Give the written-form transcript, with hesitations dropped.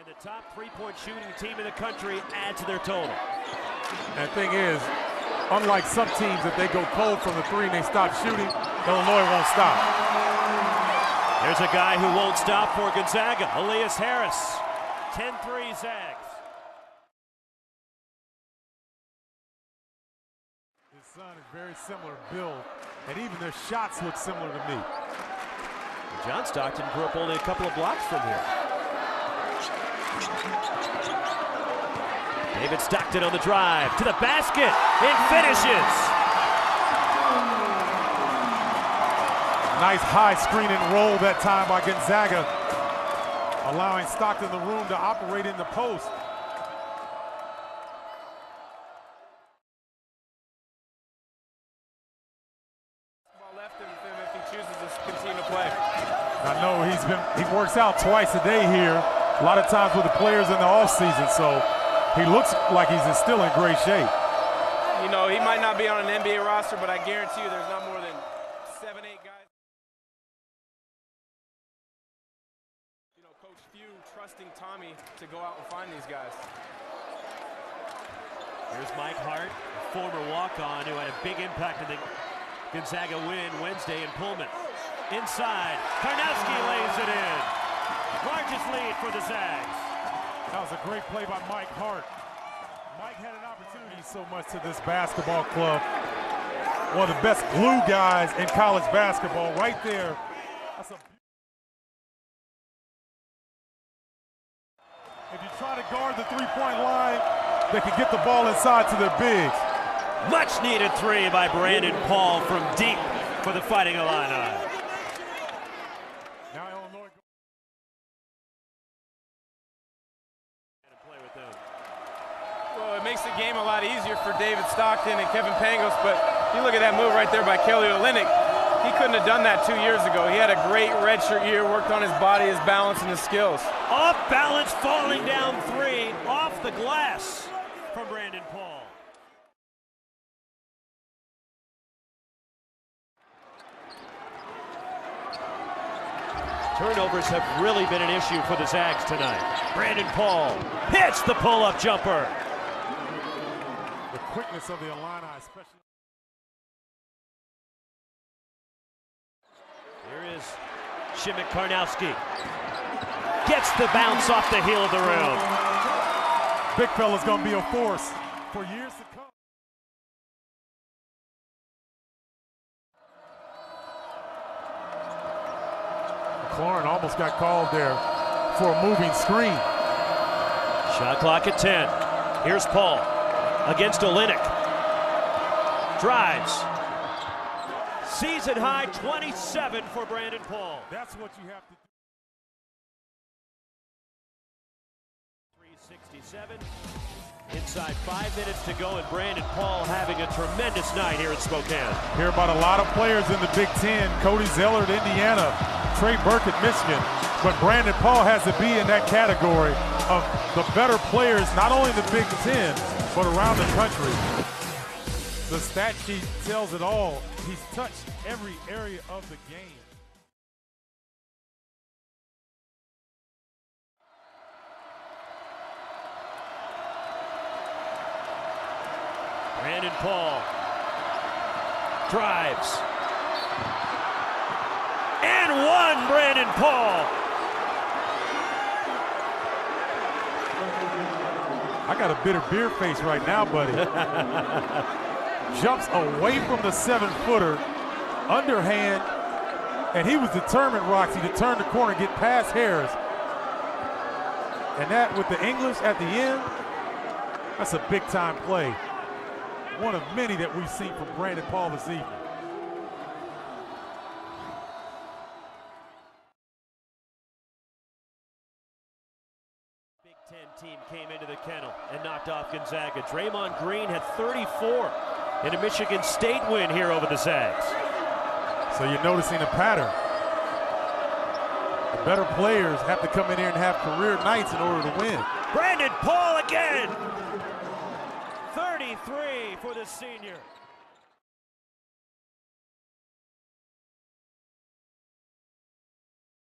And the top three-point shooting team in the country add to their total. And the thing is, unlike some teams, if they go cold from the three and they stop shooting, Illinois won't stop. There's a guy who won't stop for Gonzaga, Elias Harris. 10-3 Zags. His son is very similar build, and even their shots look similar to me. John Stockton grew up only a couple of blocks from here. David Stockton on the drive to the basket and finishes. Nice high screen and roll that time by Gonzaga, allowing Stockton the room to operate in the post. Left him if he chooses to continue to play. I know he works out twice a day here, a lot of times with the players in the offseason, so he looks like he's still in great shape. You know, he might not be on an NBA roster, but I guarantee you there's not more than 7, 8 guys. You know, Coach Few trusting Tommy to go out and find these guys. Here's Mike Hart, a former walk-on who had a big impact in the Gonzaga win Wednesday in Pullman. Inside, Karnowski lays it in. Largest lead for the Zags. That was a great play by Mike Hart. Mike had an opportunity so much to this basketball club. One of the best glue guys in college basketball right there. That's a... If you try to guard the three-point line, they can get the ball inside to their bigs. Much needed three by Brandon Paul from deep for the Fighting Illini. Now Illinois Play with them. Well, it makes the game a lot easier for David Stockton and Kevin Pangos, but you look at that move right there by Kelly Olynyk. He couldn't have done that 2 years ago. He had a great redshirt year, worked on his body, his balance, and his skills. Off balance, falling down three, off the glass from Brandon Paul. Turnovers have really been an issue for the Zags tonight. Brandon Paul hits the pull-up jumper. the quickness of the Illini, especially. Here is Shimmick Karnowski. Gets the bounce off the heel of the rim. Big fella's going to be a force for years to come. McLaurin almost got called there for a moving screen. Shot clock at 10. Here's Paul against Olynyk. Drives. Season high 27 for Brandon Paul. That's what you have to do. 367. Inside 5 minutes to go, and Brandon Paul having a tremendous night here in Spokane. Hear about a lot of players in the Big Ten. Cody Zeller at Indiana, Trey Burke at Michigan. But Brandon Paul has to be in that category of the better players, not only in the Big Ten, but around the country. The stat sheet tells it all. He's touched every area of the game. Brandon Paul drives. And one, Brandon Paul. I got a bitter beer face right now, buddy. Jumps away from the 7-footer, underhand, and he was determined, Roxy, to turn the corner and get past Harris. And that with the English at the end, that's a big-time play. One of many that we've seen from Brandon Paul this evening. Big Ten team came into the kennel and knocked off Gonzaga. Draymond Green had 34 in a Michigan State win here over the Zags. So you're noticing a pattern. The better players have to come in here and have career nights in order to win. Brandon Paul again. 33 for the senior.